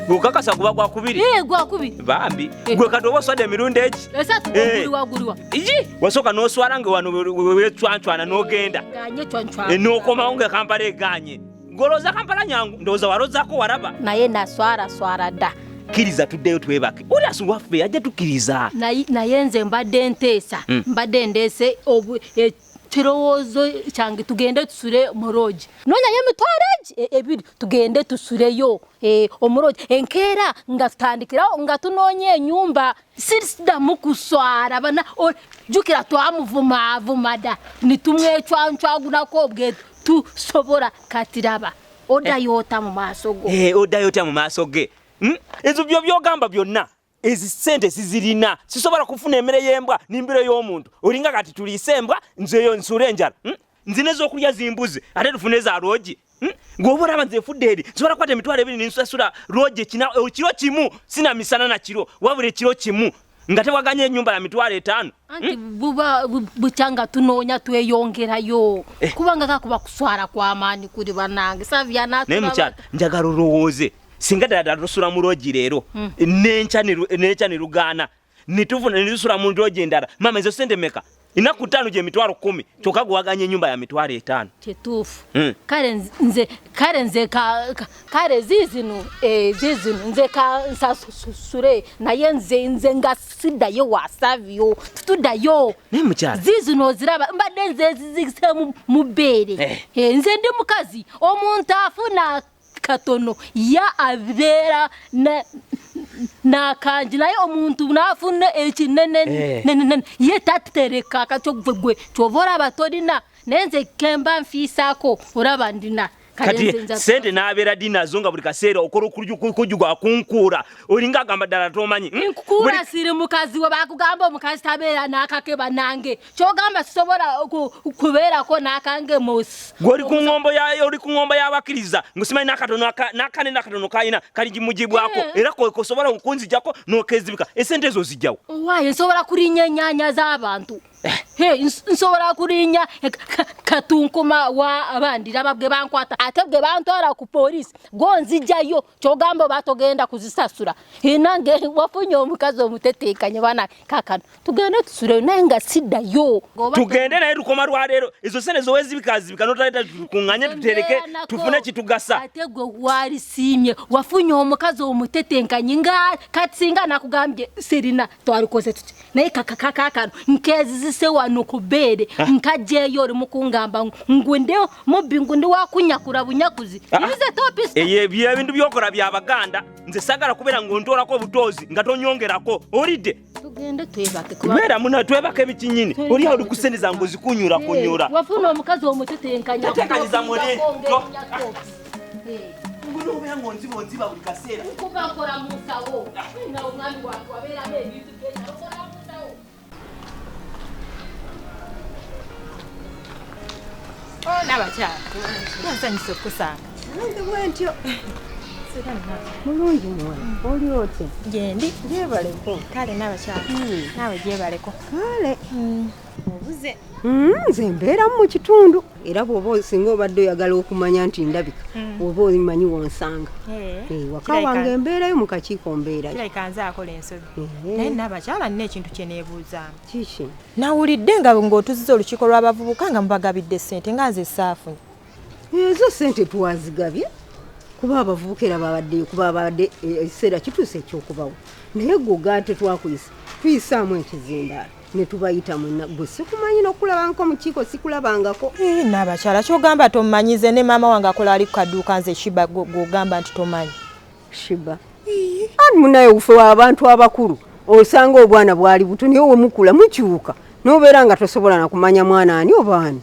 Gukakasa kuba kwa kubiri. Gwa kubiri. Bambi. Gwe katobo swade mirundi eki. Esa tugulwa. Iji wasoka no swarange wano we chwanchwana no genda. Ganye chwanchwana. No koma unge kampale ganye. Goloza kampala nyangu ndoza waroza ko waraba. Naye naswara da. Kiriza tuddeyo twebake. Uli asuwaffe ajja tukiriza. Naye nze mbadde nteesa. Mbadde ndese kirowoozo kyange tugende tusule muroji. Nonya ye mitwaleji ebiri tugende tusuleyo omuroji. Enkeera nga tutandikiraho nga tunoonye enyumba. Sirida mukuswara bana jukira twamuvuma da. Nitumwecwancagunako obwe tusobora katiraba. Odayota mu maaso go. Odayota mu maaso ge. Ezo byogamba byonna ezi sente sizirina sisobola kufuna emere yembwa nimbiro y'omuntu olinga kati tulisembwa nzeyo nsure njala nzinezo okulya zimbuzi ate tufune za roji ngobora abanze fuderi sobola kwata emitwalo ebiri ninsasula roji kiro kimu sina misana na kiro wabule kiro kimu ngate waganye enyumba ya mitwalo 5 anti buchanga tunoonya tweyongerayo kubanga kakuba kuswara kwa amani kuri banange savya natu ne mukyala njagala olowooze singa dada rusura mu roji rero nencha ni rugana nituvuna nirusura mu roji ndara mama izo sente meka inakutano je mitwaro 10 choka guwaganye nyumba ya mitwaro 5 chetufu kare zizinu nze ka sure na yenze ngasida yo wasavyo tutudayo ne mucyara zizino ziraba mbade zizise mu bere nze ndi mukazi omuntu afuna katono ya avera na kanji nayo omuntu nafune ekinene yetatereka kacho gwe chovora abatodina nenze kemba mfisako uraba ndina kati sente nabera dina zonga buli kasera okoro kujugwa kunkura olinga gamba dala tomanyi nkura siri mukazi we bakugamba omukazi tabera nakakeba nange chogamba sisobora kubera ko nakange mosi gori kungombo y'abakiriza ngusimanyi nakatono kaina kali mujibu ako era ko sobora kunzijako nokezibika esente zo zijjawo waye sobora kurinya nyanya z'abantu nsobora kurinya katunkuma wa abandi rababwe bankwata atebwe bantora ku police gonzijayo chogamba batogenda kuzisasura nange wafunyo omukazi omutetekanye bana kakano tugende tusure nenga sida yo tugende naye tukoma rwarero izo sene zo wezibikazi bikanotayita kunganye tutereke tufune kitugasa ategwe wari simye wafunyo omukazi omutetekanye nga katsinga nakugambye serina twarikoze tuti naye kakakano nkezi se wano kubere nkajeyo uri mukungamba ngwende mubingu ndi wakunyakura bunyakuzi nize topiste bye bintu byokora byabaganda nze sagala kubera ngo ntora ko butozi ngatonyongerako oride tugende twebake kubera muna twebake bikinyini uri uri kusendeza ngo zikunyura kunyura wafuna omukazi omutetenkanya tekanyiza mode nguno ubengo nziba buli kasera kuba kora musawo na umwami wako abera bebitu kenya kora musawo nabacha yansanyise okusanga bwentyo mulungi mwana oli ote gendi jebaleko kale nabacha nawe jebaleko kale obuze nze mbeera mu kitundu era bw'oba singa obadde oyagala okumanya nti ndabika oba omanyi wonsanga waka wange mbeerayo mu kakiiko mbeerayo kireka nze akola ensobi naye nabakyala nina ekintu kye neebuuzaamu kiki nawulidde nga ng'otuziza olukiiko lw'abavubuka nga mubagabidde ssente nga nze saafunye ezo ssente tuwazigabye kuba abavubuka era babaddeyo kuba babadde ekiseera kituuse ekyokubawo naye gwe tetwakuyisa tuyisaamu ekizindaalo ne tubayita mwenna gwe sikumanyi n'okulabangako mu kiiko sikulabangako nabakyala kyogamba tomanyize ne maama wange akola ali ku kadduuka nze shiba gw'ogamba nti tomanyi shiba ani munaye ufe w'abantu abakulu osanga obwana bwali buto naye wemukula mukyuka n'obeera nga tosobola nakumanya mwana ani oba ani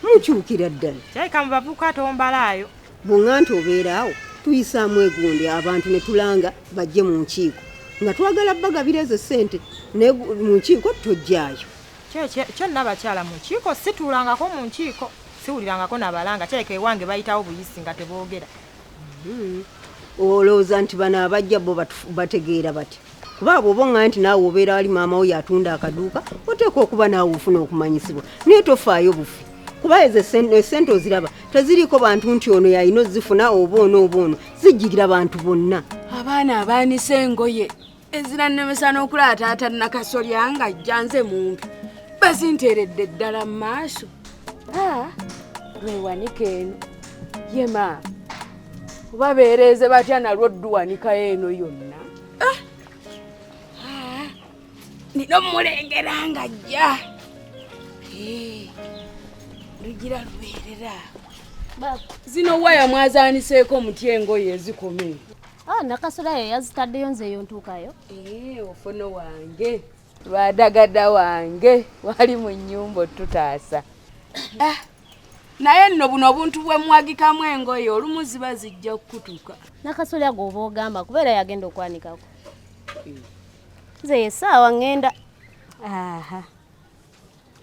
mukyukira ddala kyaleka mu bavubuka tombalaayo bw'oŋŋa nti obeeraawo tuyisaamu egundi abantu ne tulanga bajje mu nkiiko nga twagala bagabira ezo ssente naye mu nkiiko tojjaayo kyo nabakyala mu nkiiko situulangako mu nkiiko siwulirangako nabalanga kyaleka ewange bayitawo buyisi nga teboogera olowooza nti bano abajja bo bategeera bati kuba bw'oba oŋŋa nti naawe obeera wali maama wo yatunda akaduuka oteeka okuba naawe ofuna okumanyisibwa naye tofaayo bufi kuba ezo essente oziraba teziriiko bantu nti ono yalina ozifuna oba ono zijjirira bantu bonna abaana abaanise engoye eziranemesa n'okulaba taata Nakasolya nga ajja nze mumpi bazinteeredde ddala mu maaso. Lwewanika eno ye maama oba beereeze batya nalwo dduwanikayo eno yonna. Nino mulengera nga ajja lugira lubeerera zino waya mwazaaniseeko muty engoye ezikomeye. Nakasolya ye yazitaddeyo nzeeyo ntuukayo. Ofono wange lwadagada wange wali mu nnyumba otutaasa. Naye nno buno obuntu bwe mwagikamu engoye olumu ziba zijja kukutuka. Nakasolya gw'oba ogamba kubeera yagenda okwanikako. Nze essaawa ŋŋenda.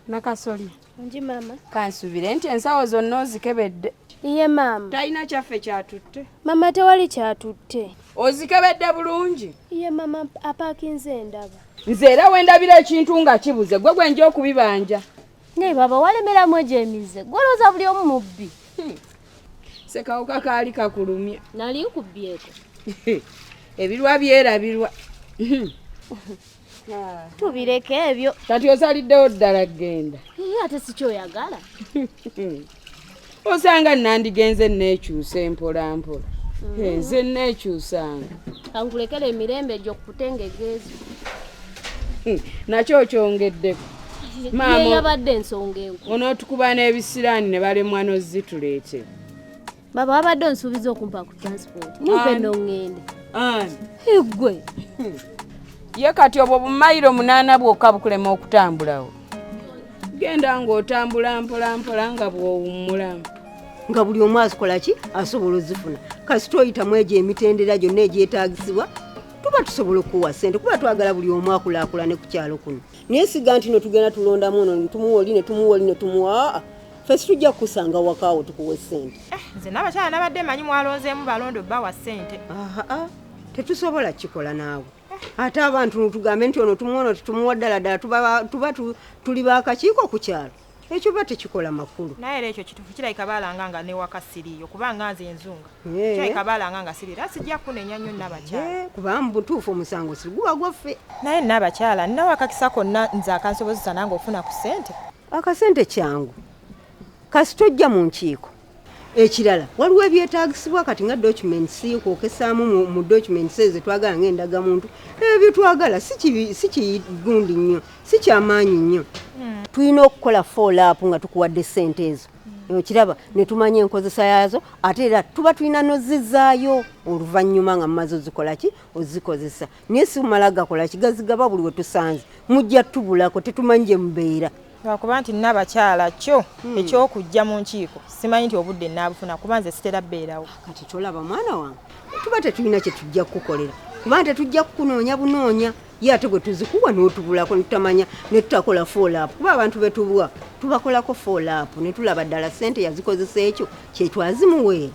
Nakasolya Nji maama. kansubire nti ensawo zonna ozikebedde. Iye maama. Talina kyaffe kyatutte. Maama tewali kyatutte. Ozikebedde bulungi. Iye maama apaakinze ndaba. Nze era wendabira ekintu nga kibuze gwe gwenja okubibanja. Naye baba walemeramu egyo emize gwolooza buli omu mubbi. Sekawuka kaali kakulumya. Nali nkubbyeko. Ebirwa byerabirwa. Tubireke ebyo. Kati osaliddewo ddala genda. Ate si kyoyagala. Osanga nandigenze neekyusa empolampola. Nze neekyusanga. Kankulekera emirembe egyo kutengegeezo. Nakyo kyongeddeko. Ye yabadde ensonga enkulu. Onootukuba n'ebisiraani ne balemwa n'ozituleetera. Baba wabadde onsuubiza okumpa ku transport. Mumpe nno ŋŋende. Eggwe. Ye kati obwo bumayiro 8 bwokka bukulema okutambulawo. Genda ng'otambula mpolampola nga bw'owummulamu. nga buli omu asikola ki asobola ozifuna kasita oyitamu egyo emitendera gyonna egyetaagisibwa tuba tusobola okuwa ssente kuba twagala buli omu akulaakulane ku kyalo kuno naye siga nti no tugenda tulondamu ono netumuwoli netumuwoli netumuwa ffe situjja kukusanga wakaawo tukuwe ssente nze n'abakyala nabadde manyi mwalonzeemu balondo bawa ssente tetusobola kikola naawe ate abantu tugambe nti ono tumuwono tetumuwa ddala ddala tuba tuli baakakiiko ku kyalo ekyo ba tekikola makulu naye era ekyo kituufu kirabika baalanga nga newaka siriiyo kubanga nze enzunga kirabika baalanga nga siriira sijja kunenya nnyo n'abakyala kuba mu butuufu omusango si guba gwaffe naye n'abakyala ninawo akakisa konna nze akansobozesa nange ofuna ku ssente akasente kyangu kasita ojja mu nkiiko ekirala waliwo ebyetaagisibwa kati nga documents kwokesaamu mu documents ezo twagala ng'endagamuntu ebyo twagala si kigundi nnyo si kyamaanyi nnyo tulina okukola follow-up nga tukuwadde ssente ezo okiraba ne tumanya enkozesa yaazo ate era tuba tulina nozizaayo oluvannyuma nga mumaze ozikola ki ozikozesa naye si mumala gakola kigazigaba buli we tusanze mujja tubulako tetumanyi gye mubeera lwakuba nti n'abakyala kyo ekyokujja mu nkiiko simanyi nti obudde naabufuna kuba nze sitera bbeerawo kati kyolaba mwana wange tuba tetulina kye tujja kukukolera kuba tetujja kukunoonya bunoonya ye ate bwe tuzikuwa n'otubulako netutamanya netutakola follow-up kuba abantu betubuwa tubakolako follow-up netulaba ddala ssente yazikozesa ekyo kyetwazimuweera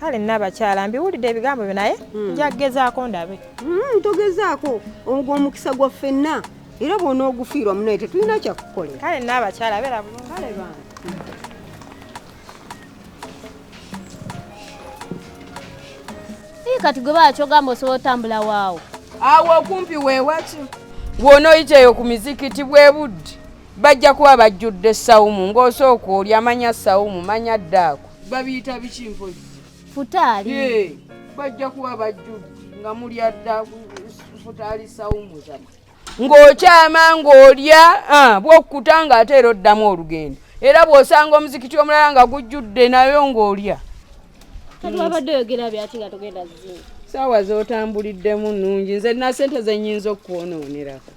kale n'abakyala mbiwulidde ebigambo byo naye nja kugezaako ndabe togezaako ogwo omukisa gwa ffenna era bw'onoogufiirwa munaye tetulina kyakukolera kale n'abakyala beera bulungi kale bana kati gwe bakyogamba osobola otambula waawo awo okumpi weewaki bw'onooyiteeyo ku mizikiti bwe budde bajja kuba bajjudde sawumu ng'osooka oli amanya sawumu manya ddaako babiyita biki mpozi futaali bajja kuba bajjudde nga mulya dda futaali sawumu zama ng'okyama ng'olya bw'okkuta ng'ate era oddamu olugendo era bw'osanga omuzikiti omulala nga gujjudde nayo ng'olya kati wabadde oyogera byaki nga togenda zinga saawa z'otambuliddemu nnungi nze nina ssente ze nnyinza okukwonooneraku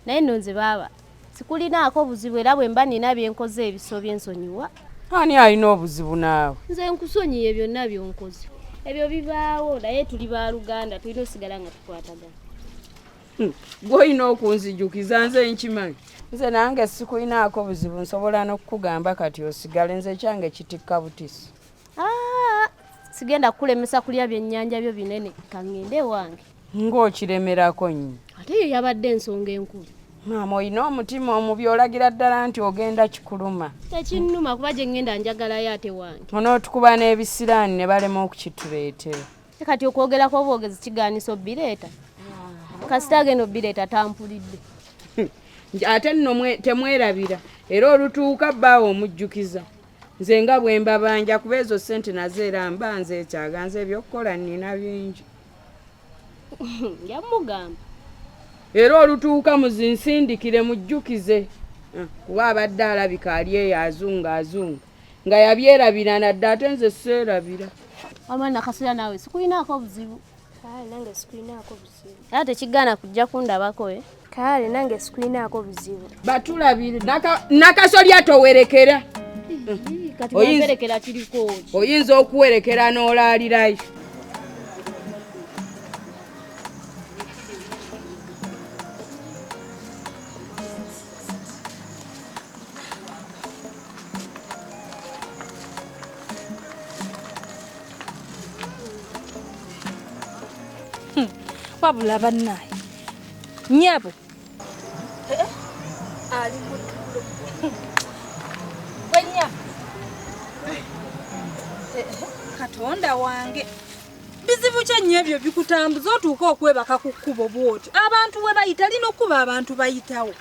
naye nno nze baaba sikulinaako buzibu era bwe mba nina byenkoze ebiso byensonyiwa ani alina obuzibu naawe nze nkusonyiye byonna byonkoze ebyo bibaawo naye tuli baaluganda tulina osigala nga tukwatagana gw'olina okunzijukiza nze nkimanyi nze nange sikulinaako buzibu nsobola n'okukugamba kati osigale nze kyange kitikka butisi sigenda kukulemesa kulya byennyanja byo binene kaŋŋende wange ng'okiremerako nnyo ate yo yabadde ensonga enkulu maama olina omutima omubi olagira ddala nti ogenda kikuluma. Tekinnuma kuba gye ngenda njagalayo ate wange. Onootukuba n'ebisiraani ne balema okukituleetera. Kati okwogerako obwogezi kigaanisa obbireeta. Kasita agenda obbireeta tampulidde. Ate nno temwerabira era olutuuka bbaawo omujjukiza. Nze nga bwe mbabanja kuba ezo ssente nazo era mba nzeetaaga nze ebyokukola nnina bingi. Yamugamba. Era olutuuka muzinsindikire mujjukize. Kuba abadde alabika ali eyo azunga nga yabyerabira nadde ate nze seerabira. Wamana Kasolya naawe sikulinaako buzibu. Kale nange sikulinaako buzibu. Era tekigaana kujja kundabako Kale nange sikulinaako buzibu. Batulabire Nakasolya towerekera. Kati werekera kiriko. Oyinza okuwerekera n'olaalirayo. Wabula bannaye nyabo Ali mutulo. bwenya Katonda wange bizibu kya nnyo ebyo bikutambuza otuuka okwebaka ku kkubo bwoti abantu we bayita lino okuba abantu bayitawo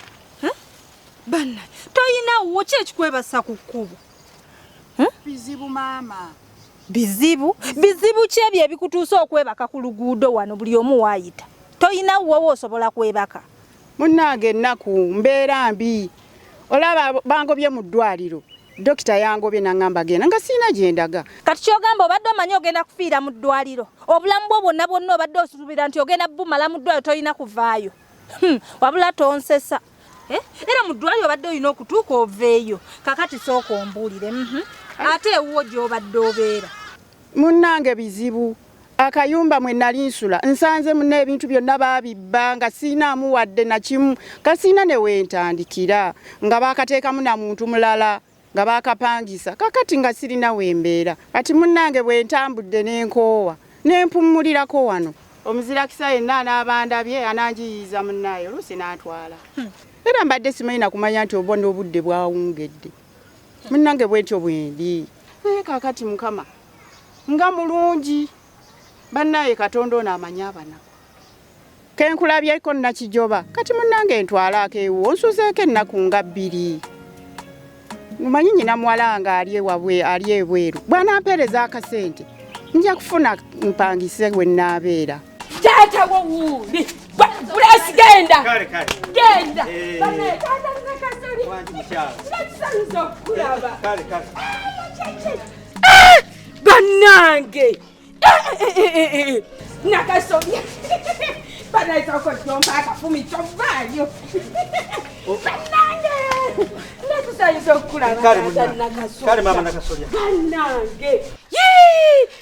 bannaye toyinawo ki ekikwebasa ku kkubo bizibu maama. bizibu ki ebyo ebikutuusa okwebaka ku luguudo wano buli omu waayita toyinawo wowe osobola kwebaka. Munnange ennaku mbeera mbi. Olaba bangobye mu ddwaliro. Dokita yangobye n'angamba genda nga siina gye ndaga. Kati kyogamba obadde omanyi ogenda kufiira mu ddwaliro. Obulamu bwo bwonna obadde osuubira nti ogenda bumala mu ddwaliro toyina kuvaayo. Wabula tonsesa. Era mu ddwaliro obadde olina okutuuka oveeyo. Kakati sooka ombuulire. Ate ewuwo gy'obadde obeera. Munnange bizibu. Akayumba mwe nali nsula nsanze munne ebintu byonna baabibba nga siinaamu wadde na kimu. Kasiina ne wentandikira nga baakateekamu na muntu mulala nga baakapangisa. Kakati nga sirina wembeera. Kati munnange bwe ntambudde n'enkoowa n'empummulirako wano. Omuzirakisa yenna n'abandabye ananjiyiza munnaye oluusi n'atwala. Era mbadde simanyi na kumanya nti obwo n'obudde bwawungedde. Munnange bwentyo bwendi. Kakati Mukama nga mulungi. Bannaye Katonda ono amanya abana. Kenkulabyeko nakijoba. Kati munnange ntwalako ewo onsuzeeko ennaku nga 2. Mumanyi nnyina muwala nga ali ebweru. Bw'anampeereza akasente nja kufuna mpangise we nnaabeera. Taata wo wuuli. Bulasi genda. Genda. Bannaye taata Nakasolya. Wangi mukyala. Nakisanyiza okukulaba. Kale. Bannange. Nakasolya. Bannaye soko jompa akafumi kyovaayo. Bannange. Nakisanyiza okukulaba. Kale mama Nakasolya. Bannange.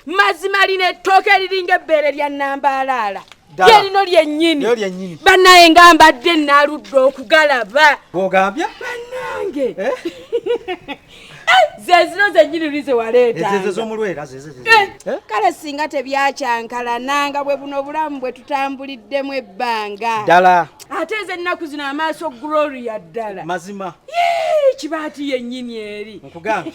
Mazima lino ettooke liringa ebbeere lya Nambaalaala. Lye lino lyennyini. Bannaye nga mbadde naaludde okugalaba. Bw'ogambya? Bannange. Ze zino zennyini lize waleeta. Ezo z'omulwera zeze. Kale singa tebyakyankalananga bwe buno obulamu bwe tutambuliddemu ebbanga. Ddala. Ate ezo ennaku zino amaaso Gloria ddala. Mazima. Kibaati yennyini eri. Nkugambye.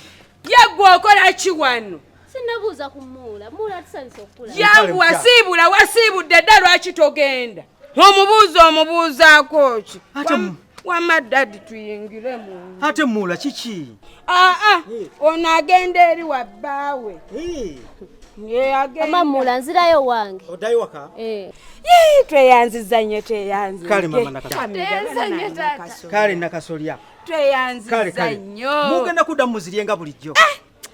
Yaggwe okola ki wano? Sinnabuuza ku Muula tusalisa okula. Yangu wasiibudde dda lwaki togenda? Omubuuzaako ki? Wamma ddadi tuyingire mu. Ate Muula kiki? Ono agenda eri wa bbaawe. Mama Muula nzirayo wange. Oddayo waka? Tweyanziza nnyo Kale mama Nakasolya. Tweyanziza nnyo. Mugenda kudda muziryenga bulijjo.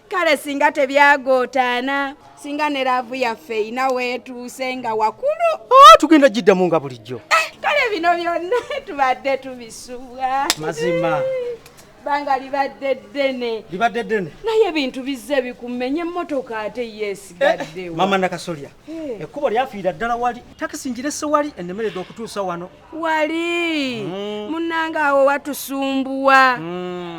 Kale singa tebyagootaana, singa ne laavu yaffe ina weetuuse nga wakulu. Tugenda giddamu nga bulijjo. Kale bino byonna tubadde tubisuubwa. Mazima. Banga libadde ddene. Naye ebintu bizze bikumenya emmotoka ate yeesigaddewo. Mama Nakasolya. Ekkubo lyafiira ddala wali. Takisi njirese wali ennemeredde okutuusa wano. Wali. Munnange awo watusumbuwa.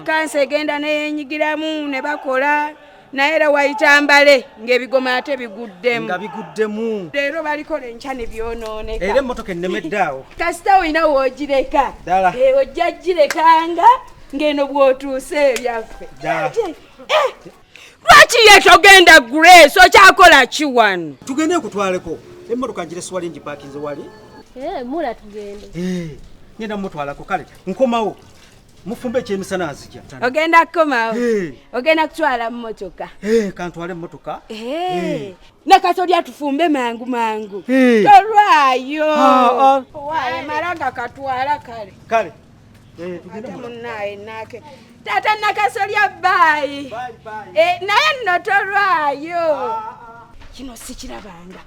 Kansi egenda neyeenyigiramu ne bakola. naye era wayita mbale ng'ebigoma ate biguddemu. Nga biguddemu. Leero balikola enkya ne byonooneka. Era emmotoka ennemedde awo. Kasita olina woogireka. Ddala. Ojja girekanga ng'eno bw'otuuse ebyaffe. Ddala. Lwaki ye togenda Grace okyakola ki wano? Tugende kutwaleko. Emmotoka ngirese wali ngipaakinze wali. Mula tugende. Ngenda mutwalako kale. Nkomawo. Mufumbe ekyemisana azija. Ogenda kukomawo. Ogenda kutwala mmotoka. Kantwale emmotoka. Nakasolya tufumbe mangu mangu. Tolwayo. Waaye maraga katwala kale. Kale. Tugende munnaye nake. Tata nakasolya bye. Naye nno tolwayo. Kino sikirabanga.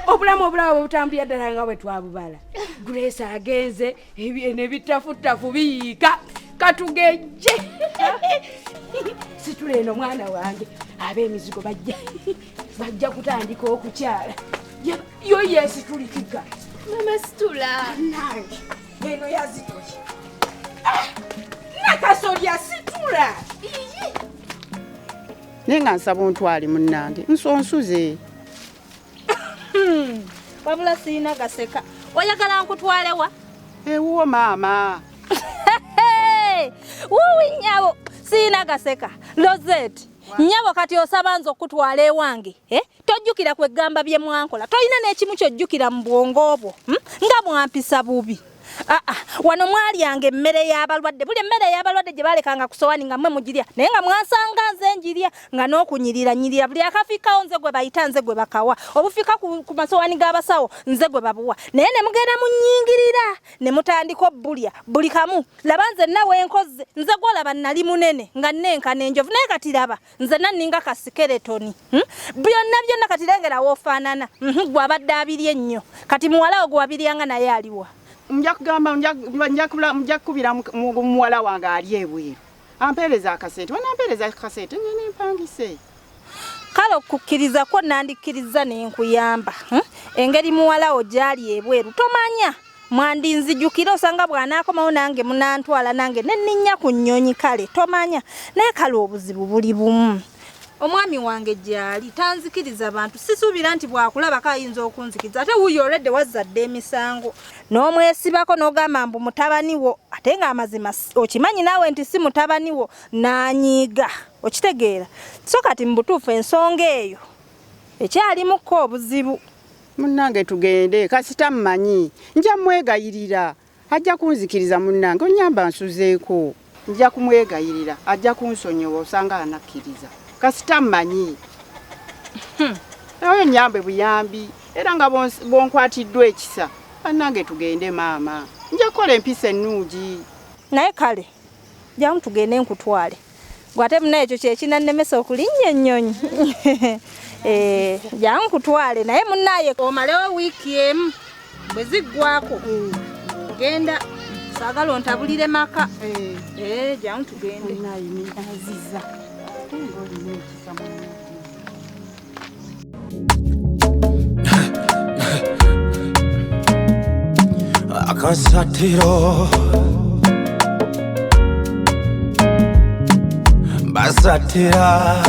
Obulamu obulamu butambulira ddala nga bwe twabubala. Grace agenze nebitafuttafu biyiika katugejje. Situla eno mwana wange ab'emizigo bajja kutandika okukyala. Yo yeesitulikika. Mama situla. Nange eno yazitoki. Nakasolya situla. Nenga nsaba ontwali munnange nsonsuze. Wabula siina gaseka. Oyagala nkutwale wa? Ewuwo maama. Wuwi nnyabo siina gaseka. Rosette nnyabo kati osaba nze okutwala ewange. Tojjukira kwegamba bye mwankola. Tolina n'ekimu kyojjukira mu bwongo bwo. Nga mwampisa bubi. Wano mwalyanga emmere y'abalwadde. Buli emmere y'abalwadde gye balekanga ku sowani nga mmwe mugirya. Naye nga mwasanga nze njirya nga n'okunyirira. Buli akafikawo nze gwe bayita nze gwe bakawa. Obufika ku masowani g'abasawo nze gwe babuwa. Naye ne mugenda munnyingirira ne mutandika obbulya. Buli kamu laba nze nawe nkoze. Nze gwolaba nali munene nga nenkana enjovu. Naye kati laba nze nanninga ka skeletoni. Byonna kati lengera woofaanana. Gwe abadde abirye ennyo. Kati muwalawo gwe wabiryanga naye aliwa. Nja kugamba nja kubira muwala wange ali ebweru. Ampeereza akasente. Wanampeereza akasente nyine mpangise. Kale okukkiriza ko nandikkiriza nenkuyamba. Engeri muwalawo gyali ebweru tomanya. Mwandinzijukira osanga bw'anaakomawo nange munantwala nange nenninnya ku nnyonyi kale tomanya. Naye kale obuzibu buli bumu. Omwami wange gyali tanzikiriza abantu sisuubira nti bwakulaba kayinza okunzikiriza ate wuyo olwedde wazzadde emisango n'omwesibako n'ogamba mbu mutabani wo ate nga amazima okimanyi naawe nti si mutabani wo n'anyiiga okitegeera so kati mu butuufu ensonga eyo ekyalimuko obuzibu. Munnange tugende kasita mmanyi nja mwegayirira ajja kunzikiriza munnange onyamba nsuzeeko nja kumwegayirira ajja kunsonyiwa osanga anakkiriza. Kasita mmanyi. Oyo nyambe buyambi era nga bonkwatiddwa ekisa. Annange tugende maama. Nja kola empisa ennungi. Naye kale jamu tugende nkutwale. Gwate muna ekyo kyekinannemesa okulinnya ennyonyi. Jamu nkutwale naye munnaye omalewo wiiki emu bwe ziggwako. Genda saagala ontabulire maka. Jamu tugende. Naye ni aziza. Akasatiro basatira